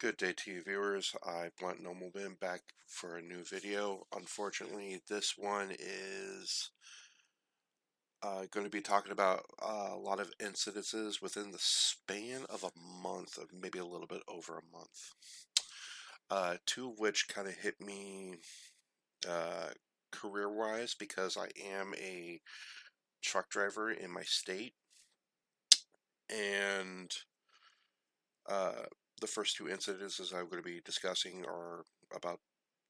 Good day to you viewers. Blunt Nobleman back for a new video. Unfortunately, this one is going to be talking about a lot of incidences within the span of a month, of maybe a little bit over a month. Two of which kind of hit me career-wise because I am a truck driver in my state, and the first two incidences I'm going to be discussing are about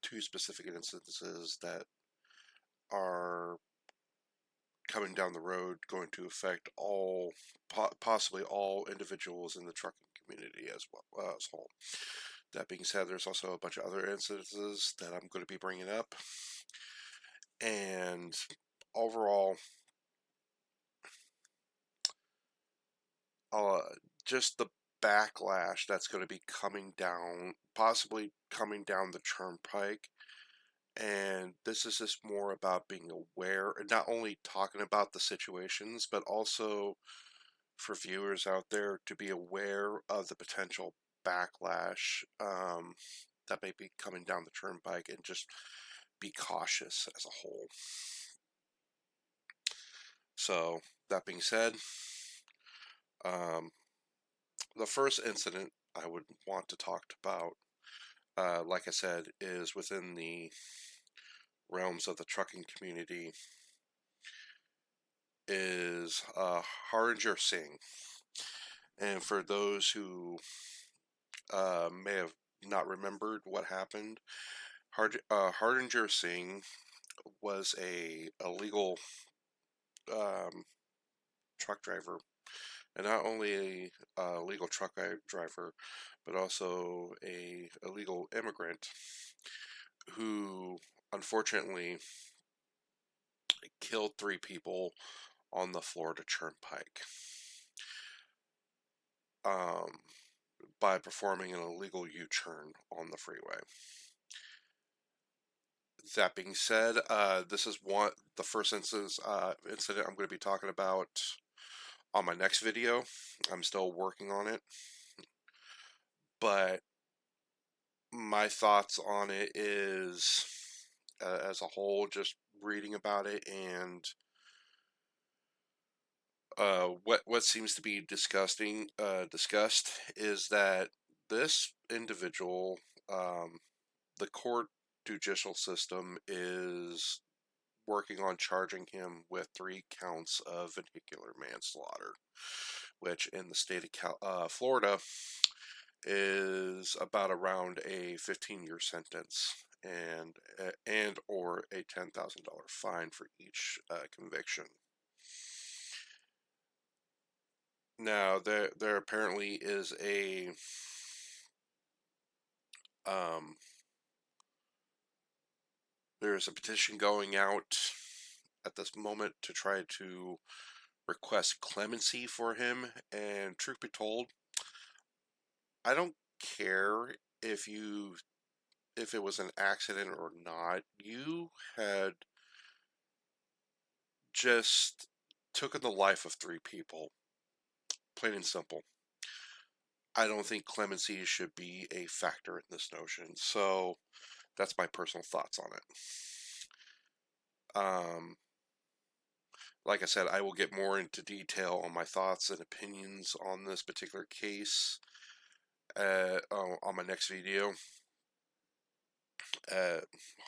two specific instances that are coming down the road going to affect possibly all individuals in the trucking community as well as whole. That being said, there's also a bunch of other instances that I'm going to be bringing up, and overall, just the backlash that's going to be coming down, possibly coming down the turnpike. And this is just more about being aware, and not only talking about the situations, but also for viewers out there to be aware of the potential backlash that may be coming down the turnpike, and just be cautious as a whole. So, that being said, um, the first incident I would want to talk about, like I said, is within the realms of the trucking community, is Harinder Singh. And for those who may have not remembered what happened, Hardinger Singh was a illegal um, truck driver, and not only a legal truck driver, but also a illegal immigrant who unfortunately killed three people on the Florida Turnpike um, by performing an illegal U-turn on the freeway. That being said, this is the first incident I'm going to be talking about on my next video. I'm still working on it, but my thoughts on it is, as a whole, just reading about it, and what seems to be discussed is that this individual, the court judicial system is working on charging him with 3 counts of vehicular manslaughter, which in the state of Florida is about around a 15-year sentence, and or a $10,000 fine for each conviction. Now, there apparently is um, there's a petition going out at this moment to try to request clemency for him, and truth be told, I don't care if it was an accident or not. You had just taken the life of 3 people, plain and simple. I don't think clemency should be a factor in this notion. So that's my personal thoughts on it. Like I said, I will get more into detail on my thoughts and opinions on this particular case on my next video. Uh,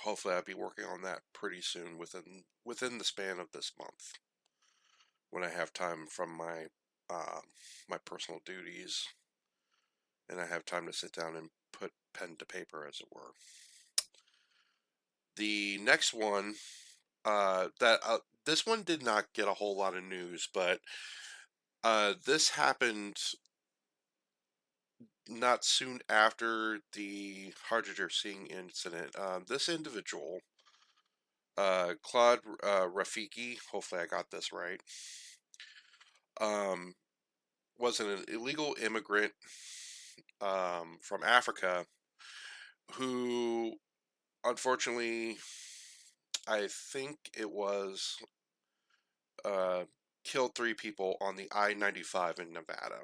Hopefully, I'll be working on that pretty soon, within the span of this month, when I have time from my personal duties, and I have time to sit down and put pen to paper, as it were. The next one, this one did not get a whole lot of news, but this happened not soon after the Hardanger Singh incident. This individual, Claude Rafiki, hopefully I got this right, um, was an illegal immigrant from Africa who, unfortunately, I think it was, killed 3 people on the I-95 in Nevada.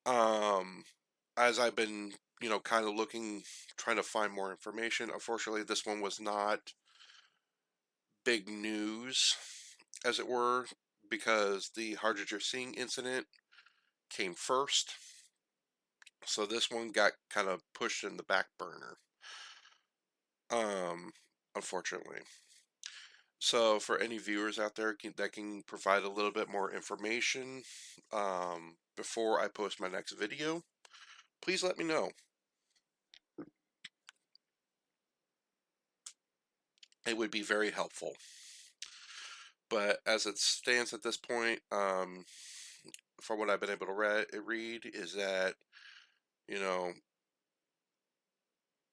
Um, as I've been, kind of looking, trying to find more information, unfortunately, this one was not big news, as it were, because the Hardanger Singh incident came first. So this one got kind of pushed in the back burner, um, unfortunately. So for any viewers out there that can provide a little bit more information before I post my next video, please let me know. It would be very helpful. But as it stands at this point, from what I've been able to read, is that, you know,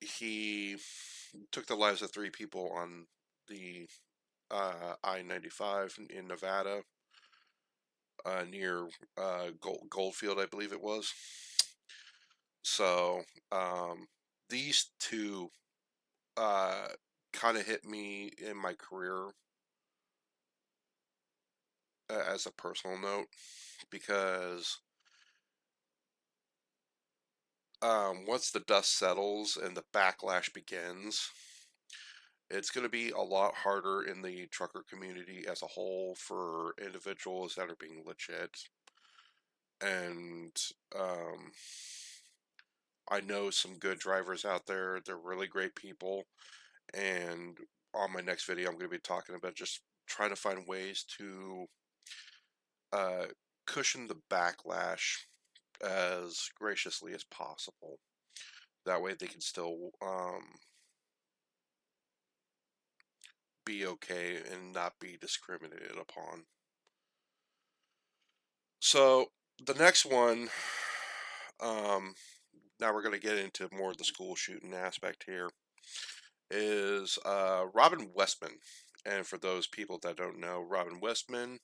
he took the lives of 3 people on the I-95 in Nevada, near Goldfield, I believe it was. So these two uh, kind of hit me in my career as a personal note, because once the dust settles and the backlash begins, it's going to be a lot harder in the trucker community as a whole for individuals that are being legit. And I know some good drivers out there. They're really great people. And on my next video, I'm going to be talking about just trying to find ways to uh, cushion the backlash as graciously as possible. That way they can still be okay and not be discriminated upon. So the next one, um, now we're going to get into more of the school shooting aspect here, is Robin Westmen. And for those people that don't know, Robin Westmen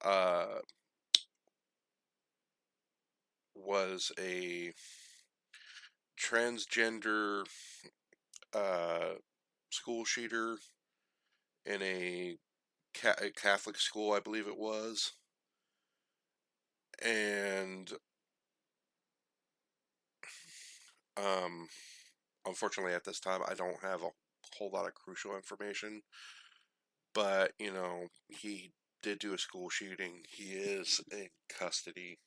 uh, was a transgender uh, school shooter in a Catholic school, I believe it was. And um, unfortunately, at this time, I don't have a whole lot of crucial information. But, he did do a school shooting. He is in custody.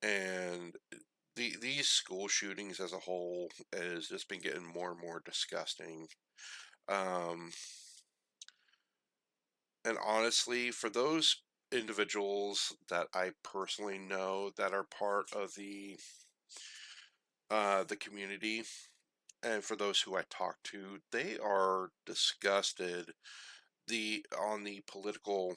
And these school shootings as a whole has just been getting more and more disgusting. Um, and honestly, for those individuals that I personally know that are part of the community, and for those who I talk to, they are disgusted on the political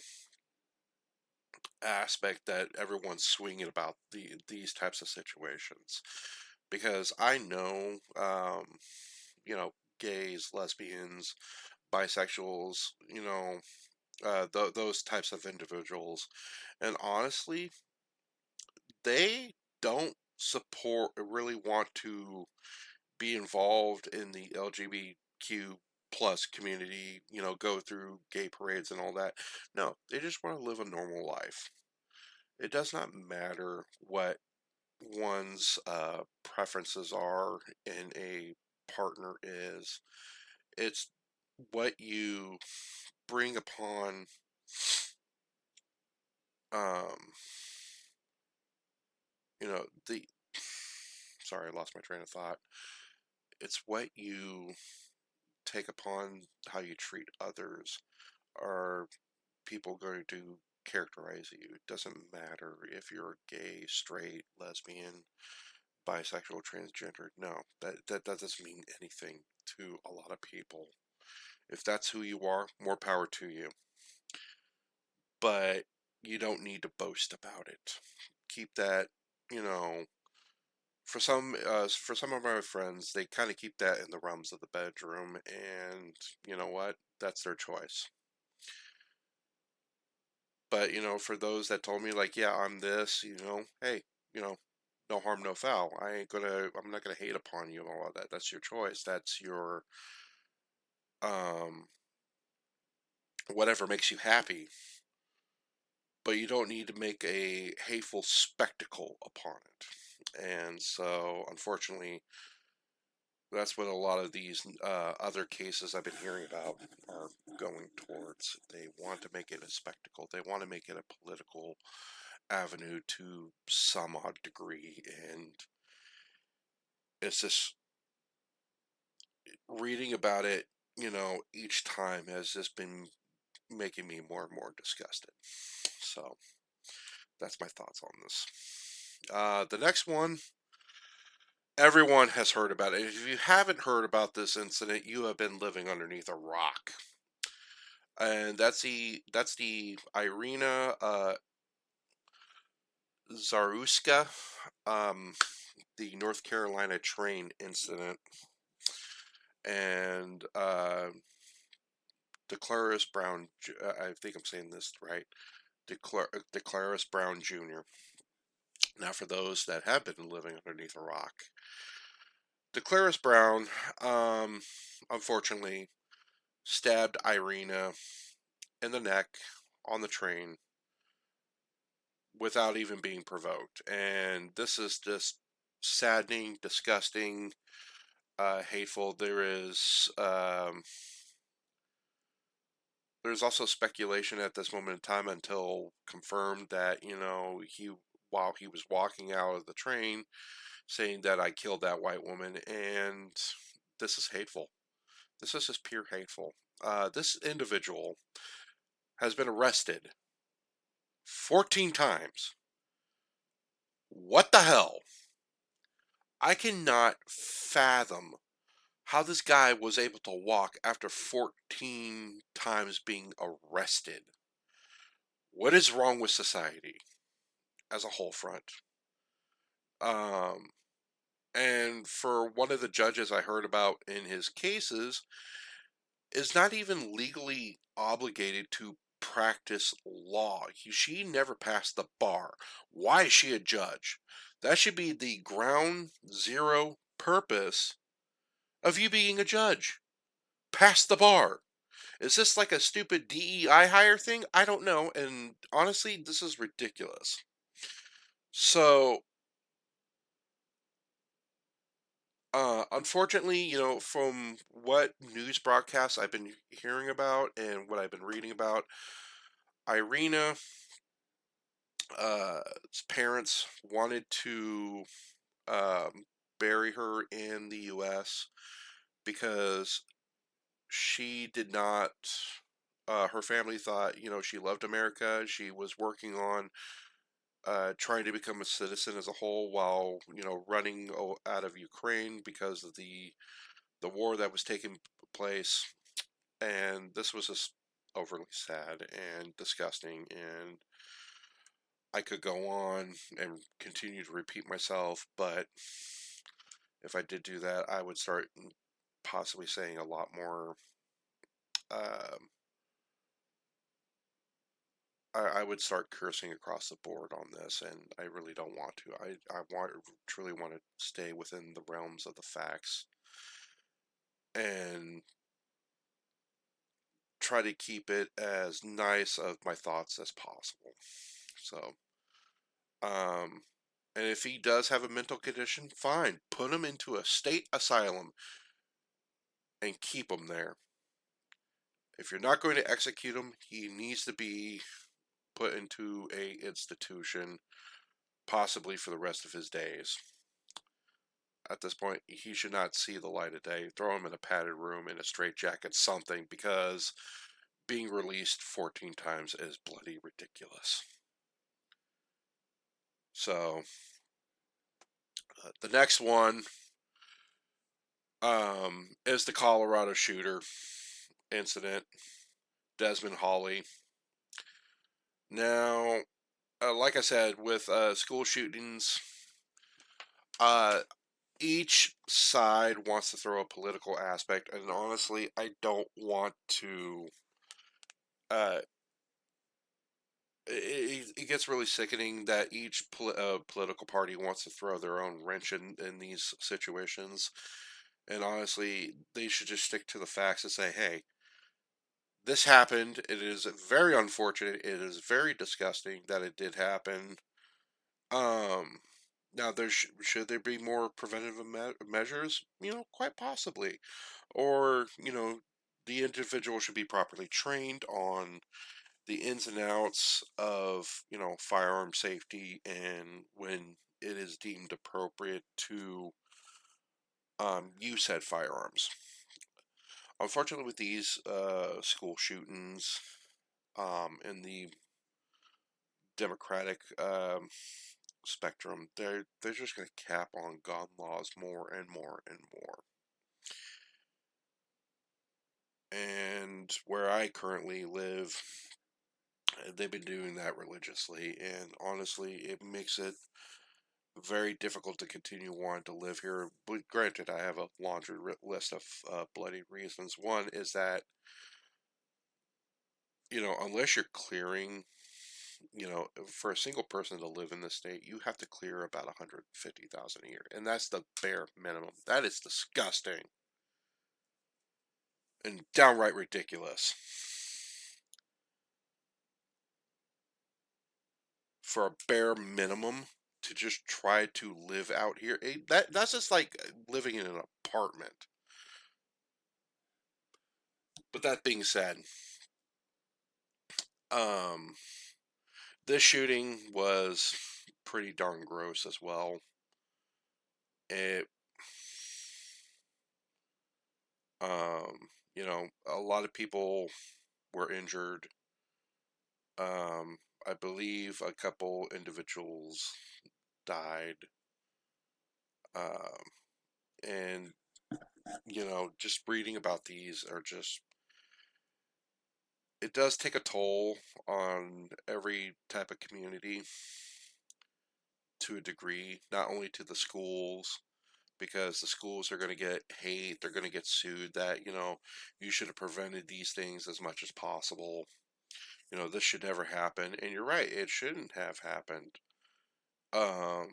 aspect that everyone's swinging about these types of situations, because I know, gays, lesbians, bisexuals, those types of individuals, and honestly, they don't support really want to be involved in the LGBTQ plus community, go through gay parades and all that. No, they just want to live a normal life. It does not matter what one's preferences are in a partner is. It's what you bring upon, um, the. Sorry, I lost my train of thought. It's what you take upon how you treat others. Are people going to characterize you? It doesn't matter if you're gay, straight, lesbian, bisexual, transgender. No, that doesn't mean anything to a lot of people. If that's who you are, more power to you. But you don't need to boast about it. Keep that, you know, for some of my friends, they kind of keep that in the realms of the bedroom, and you know what? That's their choice. But for those that told me like, yeah, I'm this, hey, you know, no harm, no foul. I'm not gonna hate upon you and all of that. That's your choice. That's your um whatever makes you happy. But you don't need to make a hateful spectacle upon it. And so, unfortunately, that's what a lot of these other cases I've been hearing about are going towards. They want to make it a spectacle. They want to make it a political avenue to some odd degree. And it's just reading about it, each time has just been making me more and more disgusted. So that's my thoughts on this. The next one, everyone has heard about it. If you haven't heard about this incident, you have been living underneath a rock. And that's the Irina Zaruska, um, the North Carolina train incident, and DeClaris Brown. I think I'm saying this right. DeClaris Brown Jr. Now, for those that have been living underneath a rock, DeClaris Brown, um, unfortunately, stabbed Irina in the neck on the train without even being provoked. And this is just saddening, disgusting, hateful. There's also speculation at this moment in time, until confirmed, that he, while he was walking out of the train, saying that I killed that white woman. And this is hateful. This is just pure hateful. This individual has been arrested 14 times. What the hell? I cannot fathom how this guy was able to walk after 14 times being arrested. What is wrong with society as a whole front? Um, and for one of the judges I heard about in his cases, is not even legally obligated to practice law. She never passed the bar. Why is she a judge? That should be the ground zero purpose of you being a judge. Pass the bar. Is this like a stupid DEI hire thing? I don't know. And honestly, this is ridiculous. So, unfortunately, from what news broadcasts I've been hearing about and what I've been reading about, Irina, parents wanted to um, bury her in the U.S. because she did not. Her family thought, she loved America. She was working on trying to become a citizen as a whole, while running out of Ukraine because of the war that was taking place. And this was just overly sad and disgusting. And I could go on and continue to repeat myself, but if I did do that, I would start possibly saying a lot more. Um, I would start cursing across the board on this, and I really don't want to. Truly want to stay within the realms of the facts and try to keep it as nice of my thoughts as possible. So, um, and if he does have a mental condition, fine, put him into a state asylum and keep him there. If you're not going to execute him, he needs to be put into a institution, possibly for the rest of his days. At this point, he should not see the light of day. Throw him in a padded room, in a straitjacket, something, because being released 14 times is bloody ridiculous. So, the next one is the Colorado shooter incident, Desmond Hawley. Now, like I said, with school shootings, uh, each side wants to throw a political aspect, and honestly, I don't want to. Uh, it gets really sickening that each political party wants to throw their own wrench in these situations. And honestly, they should just stick to the facts and say, hey, this happened. It is very unfortunate. It is very disgusting that it did happen. Um, Now, should there be more preventative measures? Quite possibly. Or, the individual should be properly trained on the ins and outs of, firearm safety and when it is deemed appropriate to use said firearms. Unfortunately, with these school shootings in the Democratic spectrum, they're just going to cap on gun laws more and more and more. And where I currently live, they've been doing that religiously, and honestly, it makes it very difficult to continue wanting to live here. But granted, I have a laundry list of bloody reasons. One is that, unless you're clearing, for a single person to live in this state, you have to clear about 150,000 a year, and that's the bare minimum. That is disgusting and downright ridiculous. For a bare minimum to just try to live out here, that's just like living in an apartment. But that being said, um, this shooting was pretty darn gross as well. It, a lot of people were injured. I believe a couple individuals died. Um, and, just reading about these are just, it does take a toll on every type of community to a degree, not only to the schools, because the schools are going to get hate, they're going to get sued that, you should have prevented these things as much as possible. This should never happen. And you're right, it shouldn't have happened. Um,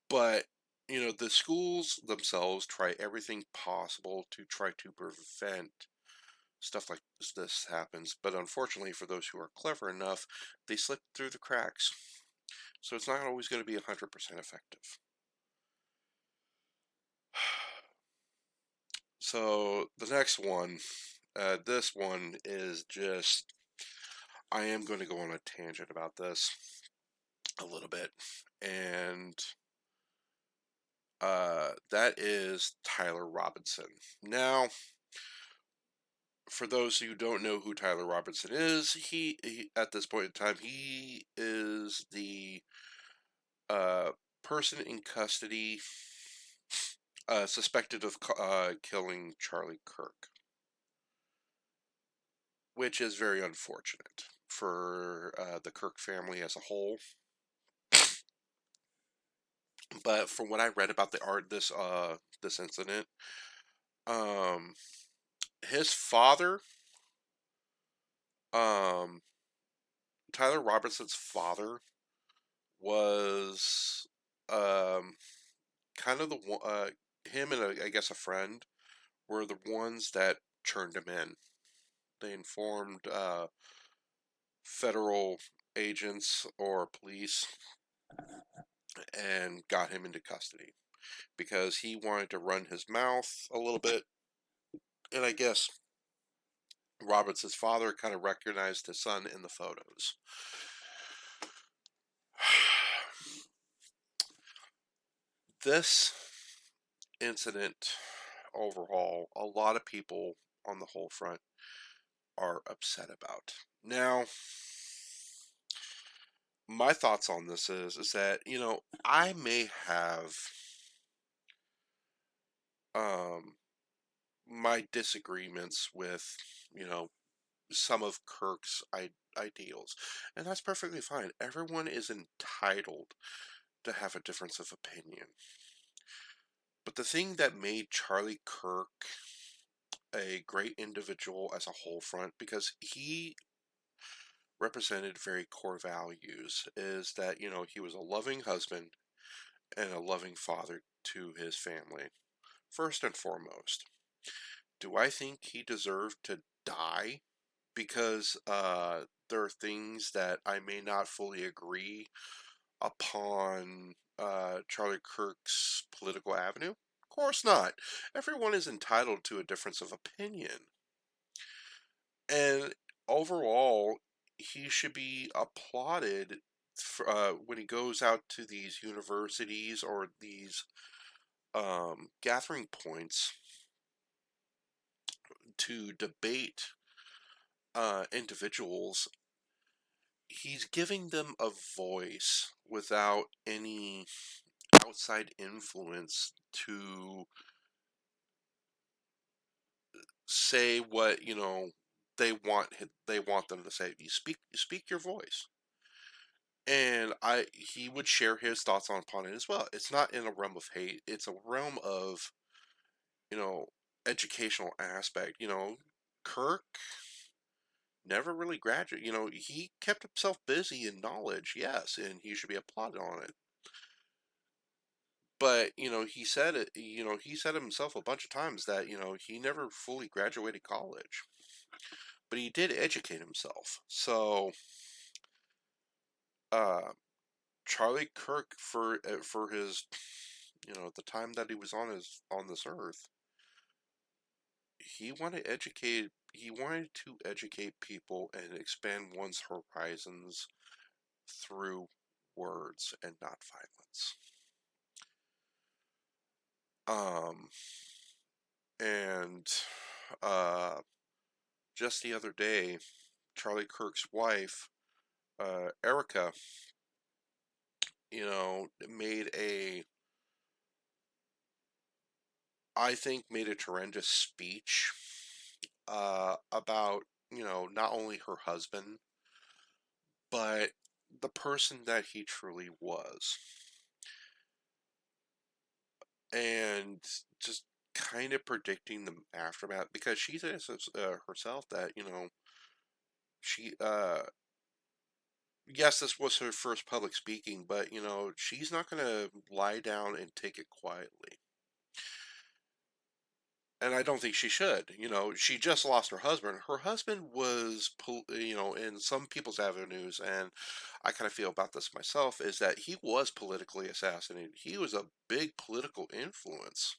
but, the schools themselves try everything possible to try to prevent stuff like this happens. But unfortunately, for those who are clever enough, they slip through the cracks. So it's not always going to be 100% effective. So the next one, this one is just, I am going to go on a tangent about this a little bit. And that is Tyler Robinson. Now, for those who don't know who Tyler Robinson is, he at this point in time, he is the uh, person in custody suspected of killing Charlie Kirk, which is very unfortunate for the Kirk family as a whole. But from what I read about this incident, um, his father, um, Tyler Robinson's father, was kind of the one. Him and I guess a friend were the ones that turned him in. They informed federal agents or police and got him into custody because he wanted to run his mouth a little bit. And I guess Roberts's father kind of recognized his son in the photos. This incident overall, a lot of people on the whole front are upset about. Now, my thoughts on this is that, I may have um my disagreements with, some of Kirk's ideals, and that's perfectly fine. Everyone is entitled to have a difference of opinion. But the thing that made Charlie Kirk a great individual as a whole front, because he represented very core values, is that, he was a loving husband and a loving father to his family, first and foremost. Do I think he deserved to die because there are things that I may not fully agree upon Charlie Kirk's political avenue? Of course not. Everyone is entitled to a difference of opinion. And overall, he should be applauded for, when he goes out to these universities or these gathering points to debate individuals. He's giving them a voice without any outside influence to say what they want them to say. You speak your voice, and I he would share his thoughts upon it as well. It's not in a realm of hate. It's a realm of you know educational aspect. Kirk never really graduated. He kept himself busy in knowledge, yes, and he should be applauded on it. But he said it. He said himself a bunch of times that he never fully graduated college, but he did educate himself. So, uh, Charlie Kirk for his the time that he was on this earth, he wanted to educate people and expand one's horizons through words and not violence. Um, and uh, just the other day, Charlie Kirk's wife, Erica, made I think made a tremendous speech about, not only her husband, but the person that he truly was. And just kind of predicting the aftermath because she says herself that, she, yes, this was her first public speaking, but, she's not going to lie down and take it quietly. And I don't think she should. She just lost her husband. Her husband was, in some people's avenues, and I kind of feel about this myself, is that he was politically assassinated. He was a big political influence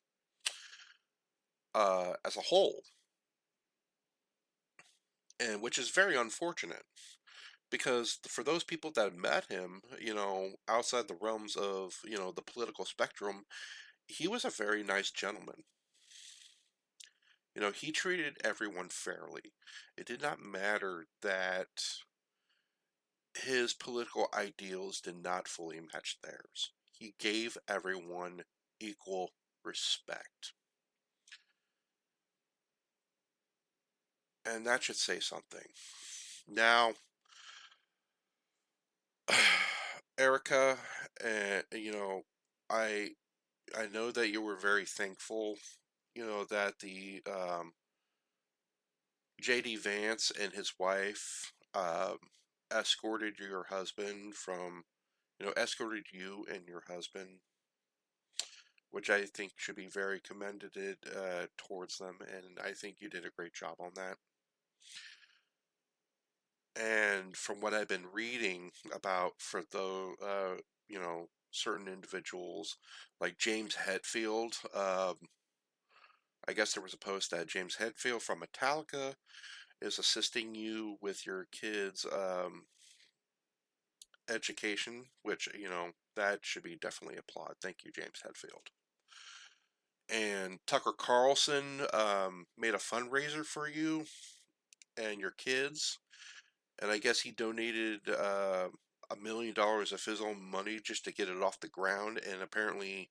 as a whole, and which is very unfortunate because for those people that met him, outside the realms of, the political spectrum, he was a very nice gentleman. He treated everyone fairly. It did not matter that his political ideals did not fully match theirs. He gave everyone equal respect. And that should say something. Now, Erica, I I know that you were very thankful, that the J.D. Vance and his wife escorted your husband from, escorted you and your husband, which I think should be very commended towards them, and I think you did a great job on that. And from what I've been reading about for the, certain individuals, like James Hetfield, I guess there was a post that James Hetfield from Metallica is assisting you with your kids' education, which, that should be definitely applauded. Thank you, James Hetfield. And Tucker Carlson made a fundraiser for you and your kids, and I guess he donated $1 million of his own money just to get it off the ground. And apparently,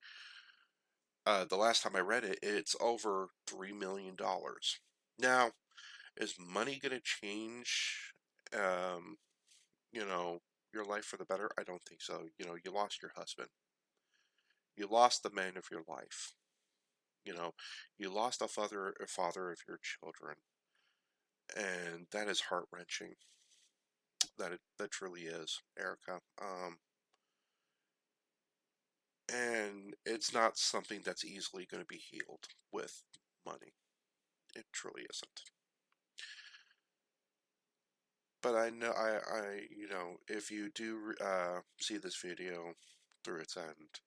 the last time I read it, it's over $3 million. Now, is money going to change, um, you know, your life for the better? I don't think so. You lost your husband. You lost the man of your life. You know, you lost a father of your children, and that is heart wrenching. That truly is, Erica. And it's not something that's easily going to be healed with money. It truly isn't. but I know if you do see this video through its end,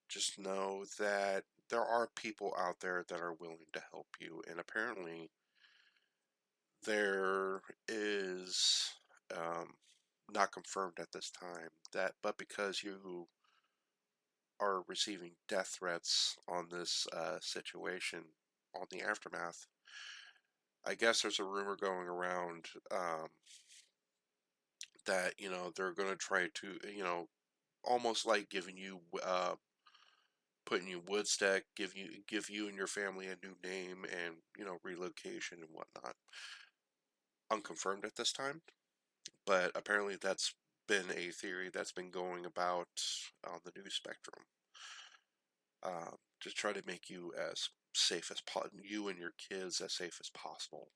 just know that there are people out there that are willing to help you, and apparently there is not confirmed at this time that, but because you are receiving death threats on this situation, on the aftermath, I guess there's a rumor going around that they're going to try to almost like giving you putting you Woodstack, give you and your family a new name and relocation and whatnot. Unconfirmed at this time, but apparently that's been a theory that's been going about on the news spectrum. To try to make you as safe as you and your kids as safe as possible.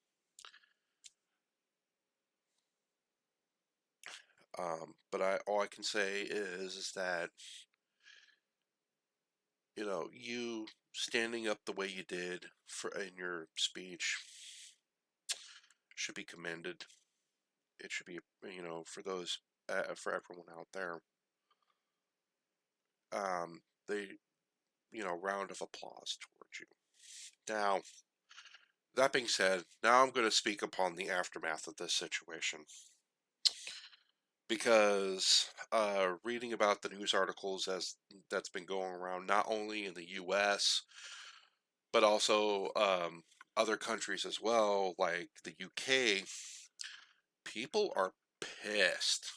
But all I can say is that you standing up the way you did in your speech should be commended. It should be for those for everyone out there. They round of applause towards you. Now, that being said, now I'm going to speak upon the aftermath of this situation. Because reading about the news articles as that's been going around, not only in the U.S. but also other countries as well, like the UK, people are pissed,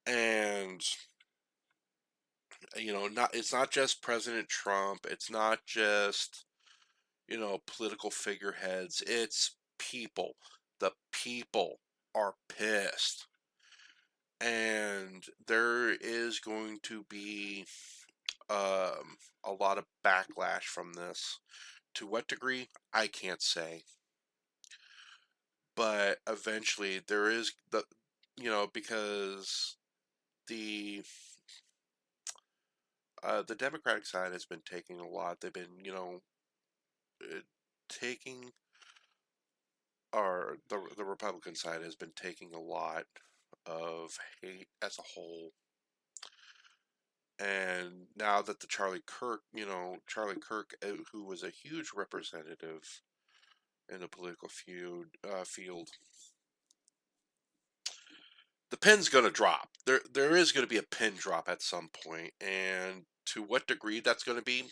and not it's not just President Trump, it's not just political figureheads, it's people. The people are pissed, and there is going to be a lot of backlash from this. To what degree, I can't say. But eventually, there is because the the Democratic side has been taking a lot. They've been, taking, or the Republican side has been taking a lot of hate as a whole. And now that the Charlie Kirk, who was a huge representative in the political field, the pin's going to drop. There is going to be a pin drop at some point, and to what degree that's going to be,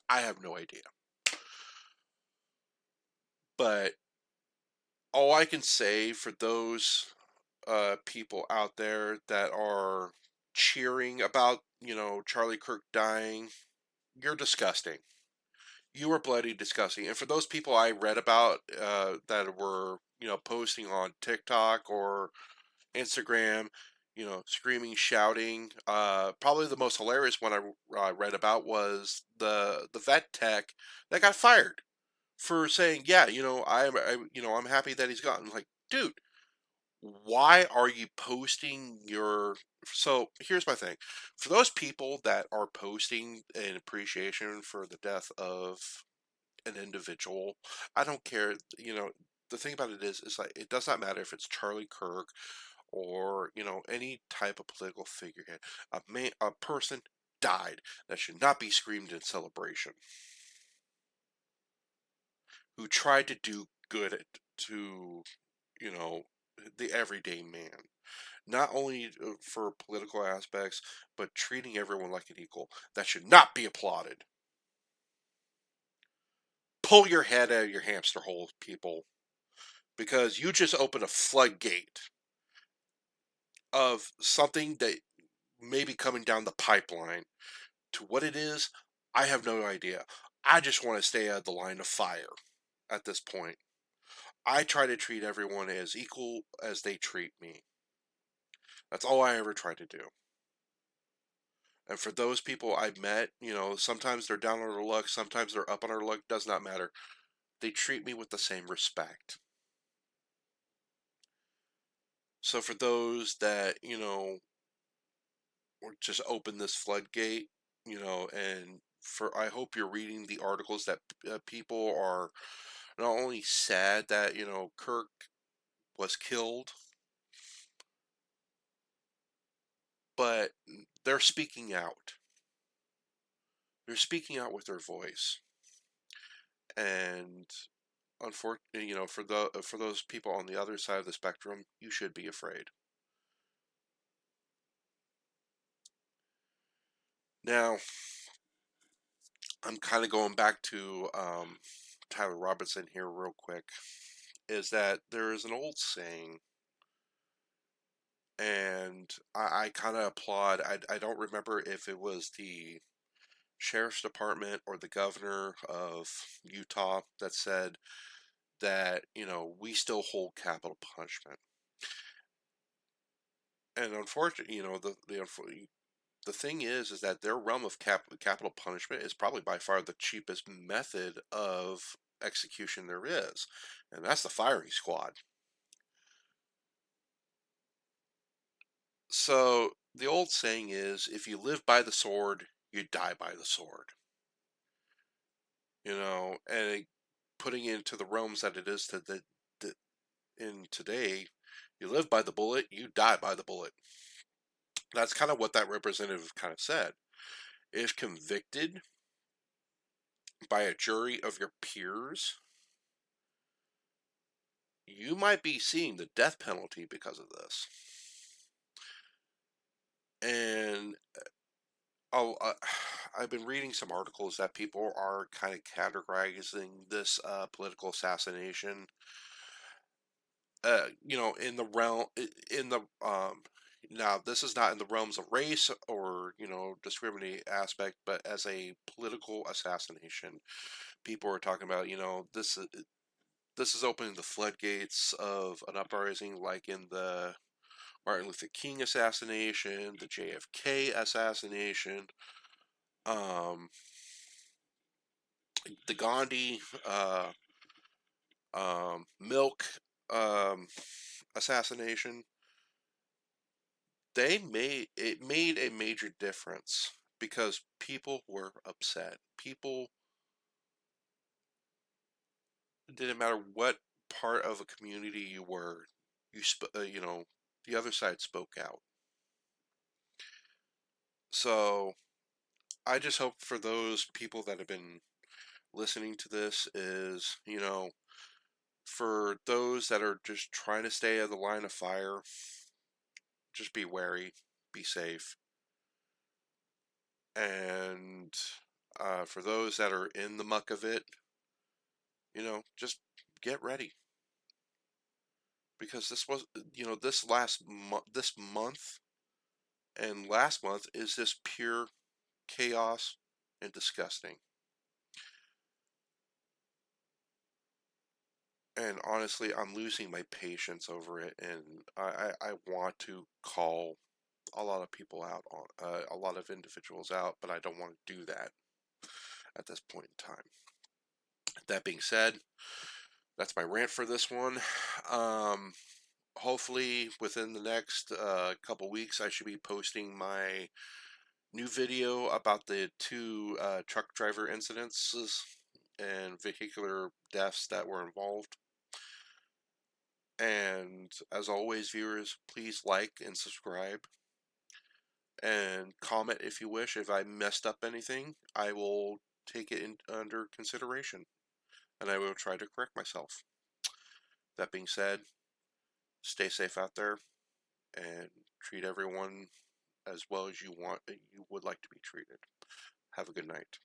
I have no idea. But all I can say for those people out there that are cheering about Charlie Kirk dying, you're disgusting. You are bloody disgusting. And for those people I read about that were posting on TikTok or Instagram, screaming, shouting. Probably the most hilarious one I read about was the vet tech that got fired for saying, "Yeah, I'm happy that he's gone." Like, dude, why are you posting your? So here's my thing: for those people that are posting an appreciation for the death of an individual, I don't care. The thing about it is like it does not matter if it's Charlie Kirk or any type of political figurehead. A person died. That should not be screamed in celebration. Who tried to do good to you know the everyday man, not only for political aspects, but treating everyone like an equal. That should not be applauded. Pull your head out of your hamster hole, people, because you just opened a floodgate of something that may be coming down the pipeline. To what it is, I have no idea. I just want to stay out of the line of fire at this point. I try to treat everyone as equal as they treat me. That's all I ever try to do. And for those people I've met, sometimes they're down on their luck, sometimes they're up on their luck, does not matter. They treat me with the same respect. So for those that, just open this floodgate, and for I hope you're reading the articles that people are not only sad that Kirk was killed, but they're speaking out. They're speaking out with their voice, and unfortunately, for those people on the other side of the spectrum, you should be afraid. Now, I'm kind of going back to Tyler Robertson here real quick. Is that there is an old saying, and I kind of applaud. I don't remember if it was the sheriff's department or the governor of Utah that said that, we still hold capital punishment. And unfortunately, the thing is that their realm of capital punishment is probably by far the cheapest method of execution there is, and that's the firing squad. So the old saying is, if you live by the sword, you die by the sword. And putting it into the realms that it is in today, you live by the bullet, you die by the bullet. That's kind of what that representative kind of said. If convicted by a jury of your peers, you might be seeing the death penalty because of this. And I've been reading some articles that people are kind of categorizing this political assassination, in the realm, in the now this is not in the realms of race or discriminating aspect, but as a political assassination. People are talking about, this is opening the floodgates of an uprising, like in the Martin Luther King assassination, the JFK assassination, um, the Gandhi milk assassination. It made a major difference because people were upset. People, it didn't matter what part of a community you were, the other side spoke out. So I just hope for those people that have been listening to this is, for those that are just trying to stay out of the line of fire, just be wary, be safe. And for those that are in the muck of it, just get ready. Because this month and last month is just pure chaos and disgusting. And honestly, I'm losing my patience over it, and I want to call a lot of people out on a lot of individuals out, but I don't want to do that at this point in time. That being said, that's my rant for this one. Um, Hopefully, within the next couple weeks, I should be posting my new video about the two truck driver incidences and vehicular deaths that were involved. And as always, viewers, please like and subscribe and comment if you wish. If I messed up anything, I will take it under consideration and I will try to correct myself. That being said, stay safe out there and treat everyone as well as you would like to be treated. Have a good night.